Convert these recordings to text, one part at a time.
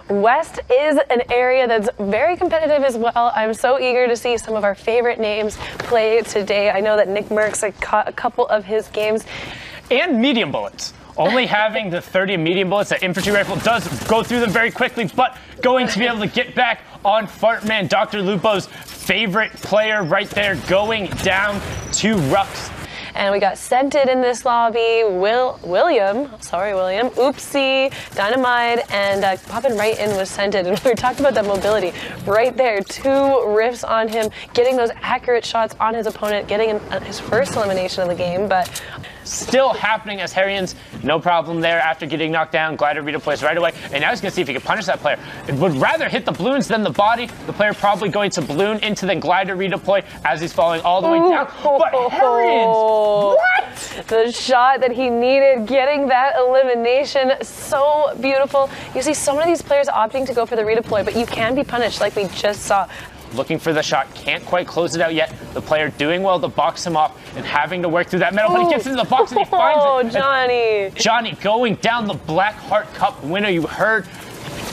West is an area that's very competitive as well. I'm so eager to see some of our favorite names play today. I know that Nick Merckx caught a couple of his games. And medium bullets. Only having the 30 medium bullets, that infantry rifle does go through them very quickly, but going to be able to get back on Fartman, Dr. Lupo's favorite player right there, going down to Rux. And we got Scented in this lobby, William, Oopsie, Dynamite, and popping right in with Scented. And we were talking about that mobility right there. 2 riffs on him, getting those accurate shots on his opponent, getting his first elimination of the game, but still happening as Harrians, no problem there after getting knocked down. Glider redeploys right away, and now he's going to see if he can punish that player. It would rather hit the balloons than the body. The player probably going to balloon into the glider redeploy as he's falling all the way down. But Harrians, what? The shot that he needed, getting that elimination, so beautiful. You see so many of these players opting to go for the redeploy, but you can be punished like we just saw. Looking for the shot, can't quite close it out yet. The player doing well to box him off and having to work through that metal, but he gets into the box and he finds it. Oh, Johnny. Johnny going down the Black Heart Cup winner. You heard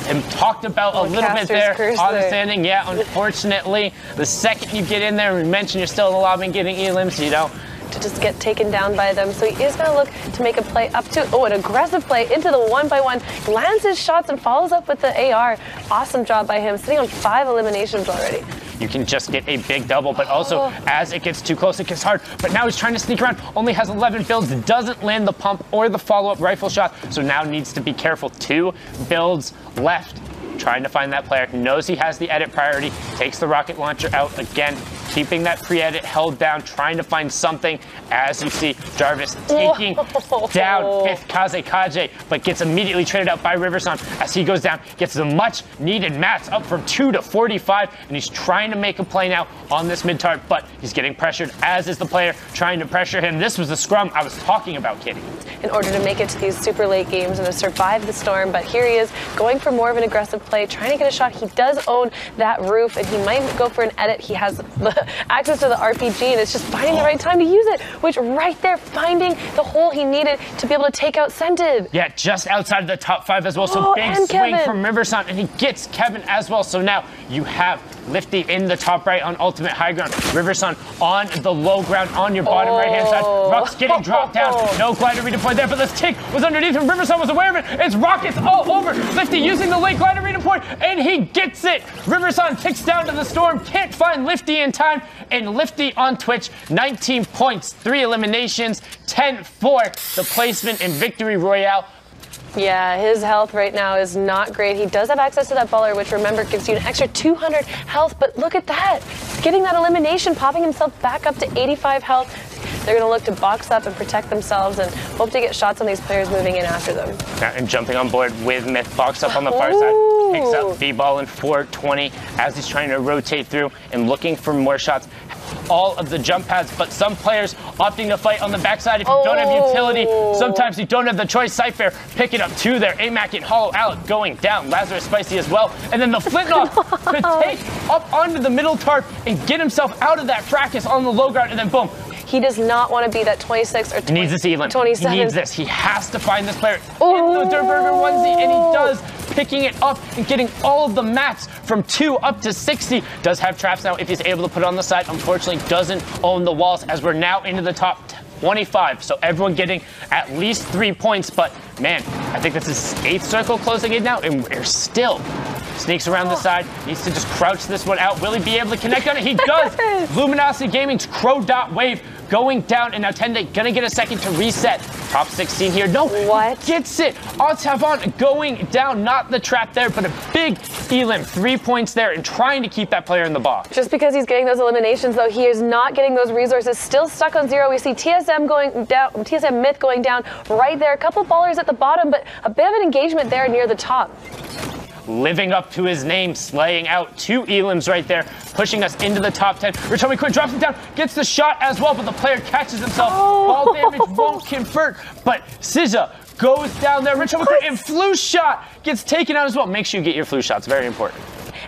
him talked about a little bit there on the standing. Yeah, unfortunately, the second you get in there, we mentioned you're still in the lobby and getting elims, you know, to just get taken down by them. So he is going to look to make a play up to, an aggressive play into the 1-by-1, lands his shots and follows up with the AR. Awesome job by him, sitting on 5 eliminations already. You can just get a big double, but also as it gets too close, it gets hard. But now he's trying to sneak around, only has 11 builds, doesn't land the pump or the follow-up rifle shot, so now needs to be careful. 2 builds left. Trying to find that player, knows he has the edit priority, takes the rocket launcher out again, keeping that pre-edit held down, trying to find something. As you see, Jarvis taking down 5th Kaze, but gets immediately traded out by Riverson as he goes down, gets the much needed mats up from 2 to 45, and he's trying to make a play now on this mid-tart, but he's getting pressured, as is the player trying to pressure him. This was the scrum I was talking about, Kitty. In order to make it to these super late games and to survive the storm, but here he is going for more of an aggressive play, trying to get a shot. He does own that roof, and he might go for an edit. He has the access to the RPG, and it's just finding the right time to use it, which right there, finding the hole he needed to be able to take out Scented. Yeah, just outside of the top 5 as well, so big swing Kevin from Riverson, and he gets Kevin as well. So now you have Lifty in the top right on ultimate high ground, Riverson on the low ground on your bottom right-hand side. Rux getting dropped down, no glider redeploy there, but this tick was underneath him. Riverson was aware of it. It's rockets all over. Lifty using the late glider redeploy, and he gets it. Riverson ticks down to the storm, can't find Lifty in time, and Lifty on Twitch, 19 points, 3 eliminations, 10-4, the placement in Victory Royale. Yeah, his health right now is not great. He does have access to that baller, which, remember, gives you an extra 200 health, but look at that. Getting that elimination, popping himself back up to 85 health. They're going to look to box up and protect themselves and hope to get shots on these players moving in after them. And jumping on board with Myth, box up on the far side, picks up B-ball in 420 as he's trying to rotate through and looking for more shots. All of the jump pads, but some players opting to fight on the backside if you don't have utility. Sometimes you don't have the choice. Cypher picking up 2 there. AMAC and Hollow Alec going down. Lazarus Spicy as well. And then the Flintoff to take up onto the middle tarp and get himself out of that fracas on the low ground, and then boom. He does not want to be that 26 or 20, he needs this elim. 27. He needs this. He has to find this player in the Durburger onesie, and he does, picking it up and getting all of the mats from 2 up to 60. Does have traps now if he's able to put it on the side. Unfortunately, doesn't own the walls as we're now into the top 25. So everyone getting at least 3 points, but man, I think that's his 8th circle closing in now, and we're still sneaks around the side, needs to just crouch this one out. Will he be able to connect on it? He does! Luminosity Gaming's Crow Dot Wave going down, and now Tende gonna get a second to reset. Top 16 here. No, what? Gets it. Otavon going down, not the trap there, but a big elim. 3 points there, and trying to keep that player in the box. Just because he's getting those eliminations, though, he is not getting those resources. Still stuck on 0. We see TSM going down, TSM Myth going down right there. A couple ballers at the bottom, but a bit of an engagement there near the top. Living up to his name, slaying out 2 elims right there, pushing us into the top 10. Ritomi Quinn drops it down, gets the shot as well, but the player catches himself. Ball damage won't convert, but Sizza goes down there. Ritomi Quinn and flu shot gets taken out as well. Make sure you get your flu shots, very important.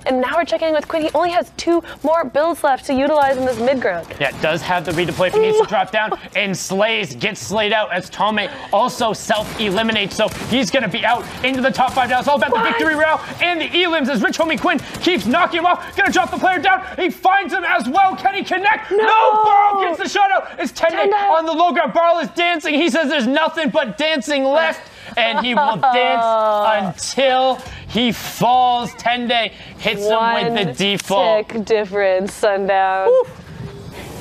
And now we're checking in with Quinn. He only has 2 more builds left to utilize in this mid ground. Yeah, does have the redeploy if he needs to drop down, and gets slayed out as Tome also self-eliminates, so he's going to be out into the top 5 now. It's all about the victory route and the elims as Rich Homie Quinn keeps knocking him off. Going to drop the player down. He finds him as well. Can he connect? No! Burrow gets the shot out. It's Tende on the low ground. Burrow is dancing. He says there's nothing but dancing left, and he will dance until he falls. Tende hits him with the default. Tick difference, Sundown. Woo.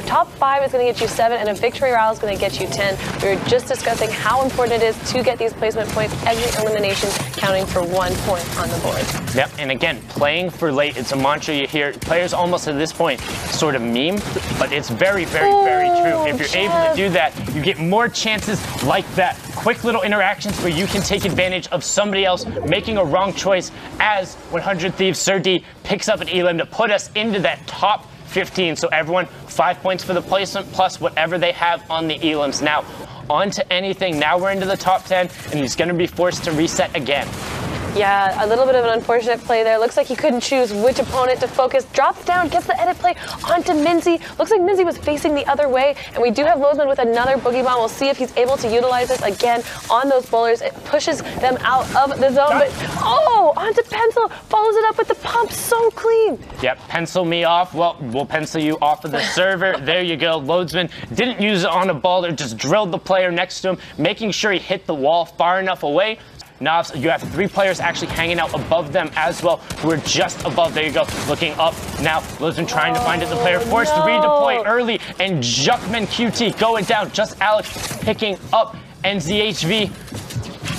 Top 5 is going to get you 7, and a victory route is going to get you 10. We were just discussing how important it is to get these placement points. Every elimination counting for 1 point on the board. Yep, and again, playing for late, it's a mantra you hear. Players almost at this point sort of meme, but it's very, very, very true. If you're able to do that, you get more chances like that. Quick little interactions where you can take advantage of somebody else making a wrong choice, as 100 Thieves Sir D picks up an elim to put us into that top 15. So everyone, 5 points for the placement plus whatever they have on the elims. Now, on to anything. Now we're into the top 10, and he's going to be forced to reset again. Yeah, a little bit of an unfortunate play there. Looks like he couldn't choose which opponent to focus. Drops down, gets the edit play onto Minzy. Looks like Minzy was facing the other way, and we do have Lozeman with another boogie bomb. We'll see if he's able to utilize this again on those bowlers. It pushes them out of the zone, but onto Pencil. Follows it up with the pump, so clean. Yep, pencil me off. Well, we'll pencil you off of the server. There you go. Lozeman didn't use it on a ball, just drilled the player next to him, making sure he hit the wall far enough away. Knobs, you have 3 players actually hanging out above them as well, who are just above. There you go, looking up now. Lozeman trying to find it. The player forced to redeploy early, and Juckman QT going down. Just Alex picking up NZHV.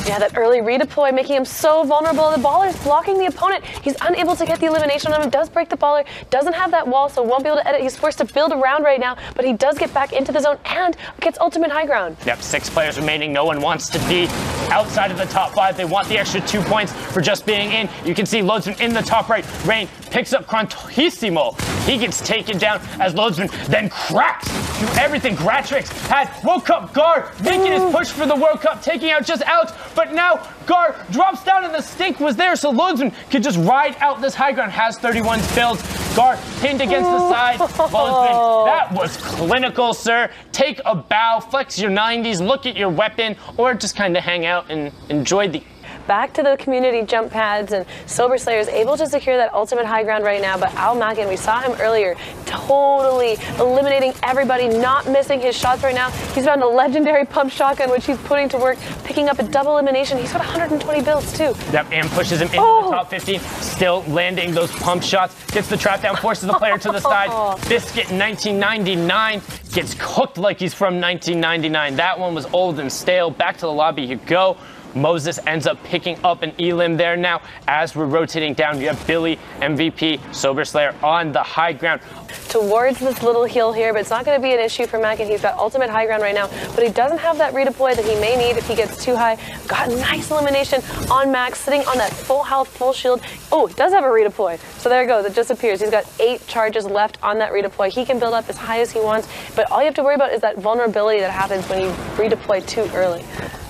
Yeah, that early redeploy making him so vulnerable. The baller is blocking the opponent. He's unable to get the elimination on him. Does break the baller. Doesn't have that wall, so won't be able to edit. He's forced to build around right now, but he does get back into the zone and gets ultimate high ground. Yep, 6 players remaining. No one wants to be outside of the top 5. They want the extra 2 points for just being in. You can see Lozeman in the top right. Rain picks up Grantissimo. He gets taken down as Lozeman then cracks through everything. Gratrix had World Cup Gar making his push for the World Cup, taking out just Alex. But now Gar drops down and the stink was there, so Lozeman could just ride out this high ground. Has 31 builds. Gar pinned against the side. Lozeman, that was clinical, sir. Take a bow, flex your 90s, look at your weapon, or just kind of hang out and enjoy the... Back to the community jump pads, and Sober Slayer is able to secure that ultimate high ground right now, but Al Mackin, we saw him earlier, totally eliminating everybody, not missing his shots right now. He's found a legendary pump shotgun, which he's putting to work, picking up a double elimination. He's got 120 builds, too. Yep, and pushes him into the top 15, still landing those pump shots, gets the trap down, forces the player to the side. Biscuit 1999 gets cooked like he's from 1999. That one was old and stale. Back to the lobby you go. Moses ends up picking up an elim there now. As we're rotating down, you have Billy, MVP, Sober Slayer on the high ground. Towards this little hill here, but it's not going to be an issue for Mackin. He's got ultimate high ground right now, but he doesn't have that redeploy that he may need if he gets too high. Got a nice elimination on Max, sitting on that full health, full shield. Oh, he does have a redeploy. So there it goes. It disappears. He's got 8 charges left on that redeploy. He can build up as high as he wants, but all you have to worry about is that vulnerability that happens when you redeploy too early.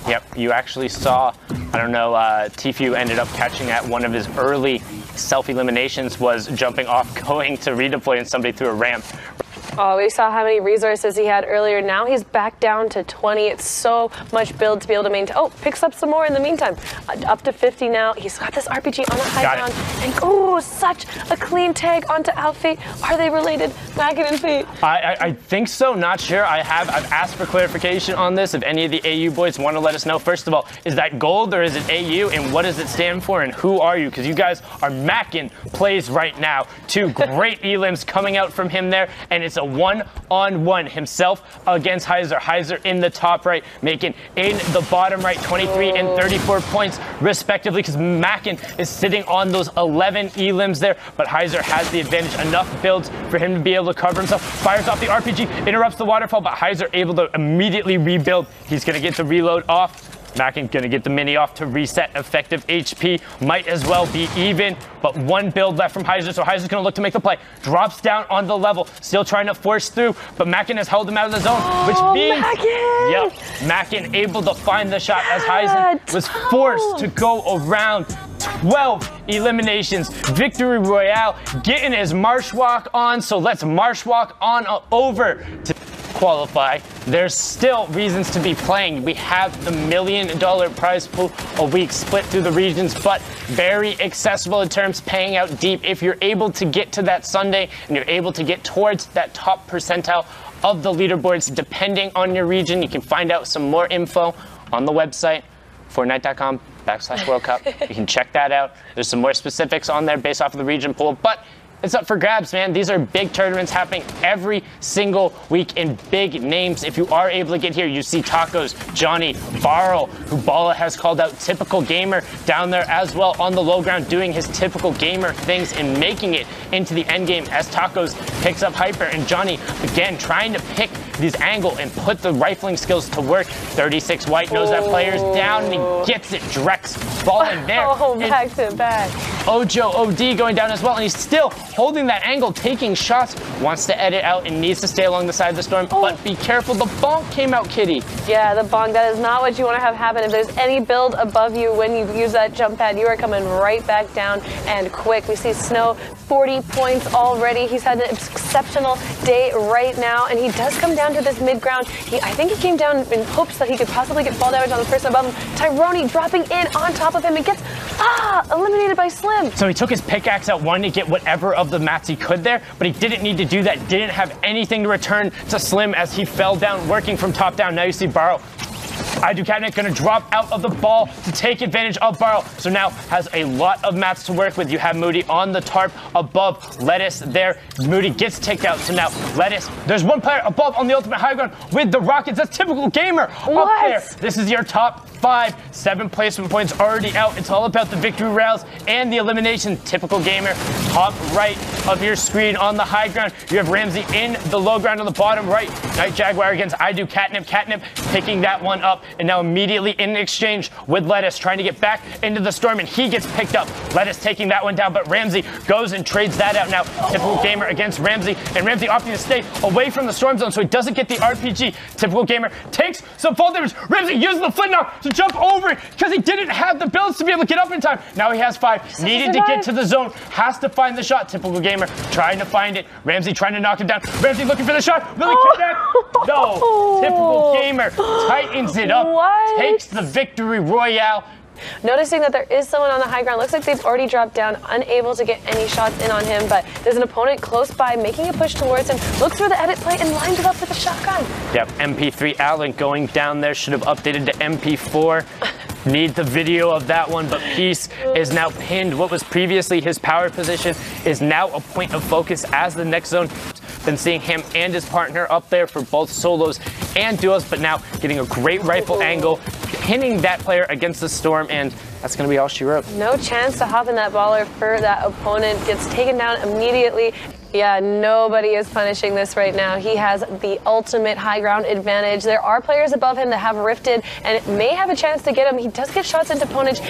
Yep, you actually saw, I don't know, Tfue ended up catching at one of his early self-eliminations, was jumping off, going to redeploy, and somebody threw a ramp. Oh, we saw how many resources he had earlier. Now he's back down to 20. It's so much build to be able to maintain. Oh, picks up some more in the meantime. Up to 50 now. He's got this RPG on the high ground. And oh, such a clean tag onto Outfit. Are they related, Mackin and Fate? I think so, not sure. I've asked for clarification on this. If any of the AU boys want to let us know, first of all, is that gold or is it AU, and what does it stand for, and who are you? Because you guys are Mackin plays right now. 2 great elims coming out from him there, and it's a one-on-one himself against Heiser. Heiser in the top right, making in the bottom right 23 and 34 points respectively, because Mackin is sitting on those 11 elims there, but Heiser has the advantage. Enough builds for him to be able to cover himself. Fires off the RPG, interrupts the waterfall, but Heiser able to immediately rebuild. He's going to get the reload off. Mackin gonna get the mini off to reset effective HP. Might as well be even, but 1 build left from Heiser, so Heiser's gonna look to make the play. Drops down on the level, still trying to force through, but Mackin has held him out of the zone, which means, Mackin! Yep, Mackin able to find the shot as Heiser was forced to go around. 12 eliminations, victory royale, getting his marsh walk on. So let's marsh walk on over to qualify. There's still reasons to be playing. We have the $1 million prize pool a week split through the regions, but very accessible in terms of paying out deep. If you're able to get to that Sunday and you're able to get towards that top percentile of the leaderboards, depending on your region, you can find out some more info on the website, Fortnite.com/World Cup. You can check that out. There's some more specifics on there based off of the region pool, but it's up for grabs, man. These are big tournaments happening every single week in big names. If you are able to get here, you see Tacos, Johnny, Barrel, who Bala has called out, typical gamer down there as well on the low ground, doing his typical gamer things and making it into the end game as Tacos picks up Hyper, and Johnny again trying to pick this angle and put the rifling skills to work. 36 White knows that player's down and he gets it. Drex falling there. Oh, back to back. Ojo OD going down as well, and he's still holding that angle, taking shots, wants to edit out and needs to stay along the side of the storm, but be careful, the bonk came out, Kitty. Yeah, the bonk, that is not what you want to have happen. If there's any build above you when you use that jump pad, you are coming right back down and quick. We see Snow, 40 points already. He's had an exceptional day right now, and he does come down to this mid ground. I think he came down in hopes that he could possibly get fall damage on the person above him. Tyrone dropping in on top of him and gets eliminated by Slim. So he took his pickaxe out, wanting to get whatever of the mats he could there, but he didn't need to do that, didn't have anything to return to Slim as he fell down, working from top down. Now you see Barrow. Catnip gonna drop out of the ball to take advantage of Barrow. So now has a lot of mats to work with. You have Moody on the tarp above Lettuce there. Moody gets kicked out. So now Lettuce, there's one player above on the ultimate high ground with the Rockets. That's typical gamer up there. This is your top 5, 7 placement points already out. It's all about the victory rails and the elimination. Typical gamer, top right of your screen on the high ground. You have Ramsey in the low ground on the bottom right. Night Jaguar against Catnip. Catnip picking that one up, and now immediately in exchange with Lettuce, trying to get back into the storm, and he gets picked up. Lettuce taking that one down, but Ramsey goes and trades that out now. Typical gamer against Ramsey, and Ramsey opting to stay away from the storm zone so he doesn't get the RPG. Typical gamer takes some fall damage. Ramsey uses the flint knock to jump over it because he didn't have the builds to be able to get up in time. Now he has 5, needed to get to the zone, has to find the shot. Typical gamer trying to find it. Ramsey trying to knock him down. Ramsey looking for the shot. Will he connect? No. Typical gamer tightens it up, takes the victory royale. Noticing that there is someone on the high ground. Looks like they've already dropped down, unable to get any shots in on him, but there's an opponent close by making a push towards him. Looks for the edit play and lines it up with a shotgun. Yep, MP3 Allen going down there. Should have updated to MP4. Need the video of that one, but Peace is now pinned. What was previously his power position is now a point of focus as the next zone. Been seeing him and his partner up there for both solos and duos, but now getting a great rifle angle, pinning that player against the storm, and that's going to be all she wrote. No chance to hop in that baller for that opponent. Gets taken down immediately. Yeah, nobody is punishing this right now. He has the ultimate high ground advantage. There are players above him that have rifted and may have a chance to get him. He does get shots into opponents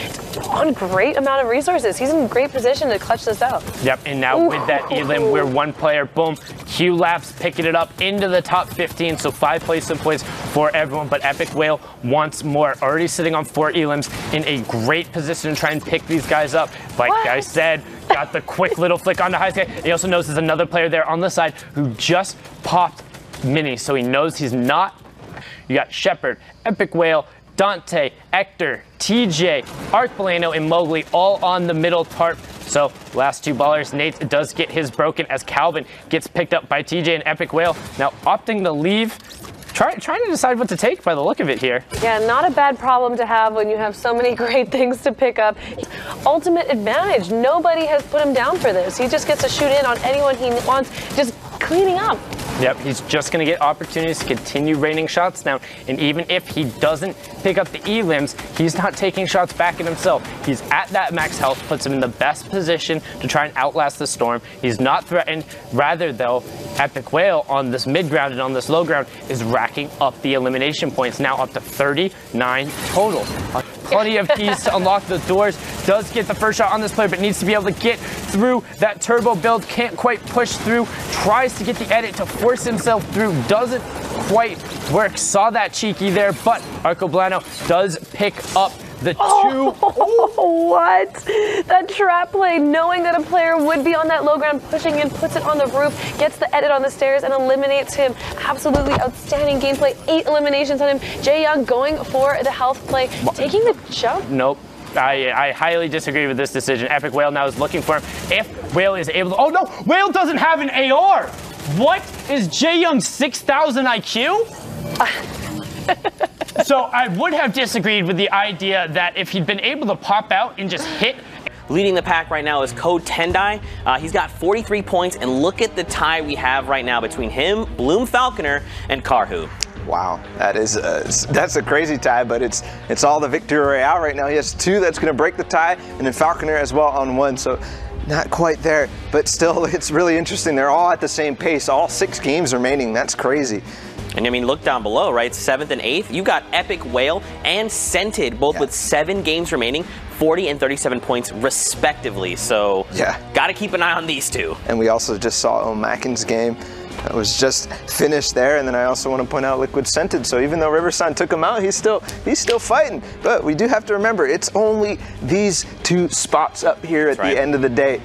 on great amount of resources. He's in great position to clutch this out. Yep, and now with that elim, we're one player, boom, Q Labs picking it up into the top 15, so 5 placement points for everyone, but Epic Whale wants more. Already sitting on 4 elims, in a great position to try and pick these guys up. Like I said, got the quick little flick on the high sky. He also knows there's another player there on the side who just popped Mini, so he knows he's not. You got Shepard, Epic Whale, Dante, Hector, TJ, Arc Boleno, and Mowgli all on the middle tarp. So last 2 ballers, Nate does get his broken as Calvin gets picked up by TJ and Epic Whale. Now opting to leave. Trying to decide what to take by the look of it here. Yeah, not a bad problem to have when you have so many great things to pick up. Ultimate advantage. Nobody has put him down for this. He just gets to shoot in on anyone he wants, just cleaning up. Yep, he's just going to get opportunities to continue raining shots now. And even if he doesn't pick up the elims, he's not taking shots back at himself. He's at that max health, puts him in the best position to try and outlast the storm. He's not threatened. Rather, though, Epic Whale on this mid ground and on this low ground is racking up the elimination points, now up to 39 total. Plenty of keys to unlock the doors. Does get the first shot on this player, but needs to be able to get through that turbo build. Can't quite push through. Tries to get the edit to force himself through. Doesn't quite work. Saw that cheeky there, but Arco Blano does pick up the two. Oh, what? That trap play, knowing that a player would be on that low ground, pushing in, puts it on the roof, gets the edit on the stairs, and eliminates him. Absolutely outstanding gameplay. 8 eliminations on him. Jae Young going for the health play, taking the jump. Nope. I highly disagree with this decision. Epic Whale now is looking for him. If Whale is able to... Oh, no! Whale doesn't have an AR! What? Is Jae Young's 6,000 IQ? So I would have disagreed with the idea that if he'd been able to pop out and just hit... Leading the pack right now is Code Tendai. He's got 43 points, and look at the tie we have right now between him, Bloom Falconer, and Karhu. Wow, that's a crazy tie, but it's all the Victory Royale right now. He has 2 that's going to break the tie, and then Falconer as well on 1, so not quite there, but still it's really interesting. They're all at the same pace, all 6 games remaining. That's crazy. And I mean, look down below, right? 7th and 8th. You got Epic Whale and Scented, both with 7 games remaining, 40 and 37 points respectively. So, got to keep an eye on these 2. And we also just saw O'Mackin's game. That was just finished there, and then I also want to point out Liquid Scented. So even though Riverside took him out, he's still fighting. But we do have to remember, it's only these 2 spots up here at the end of the day.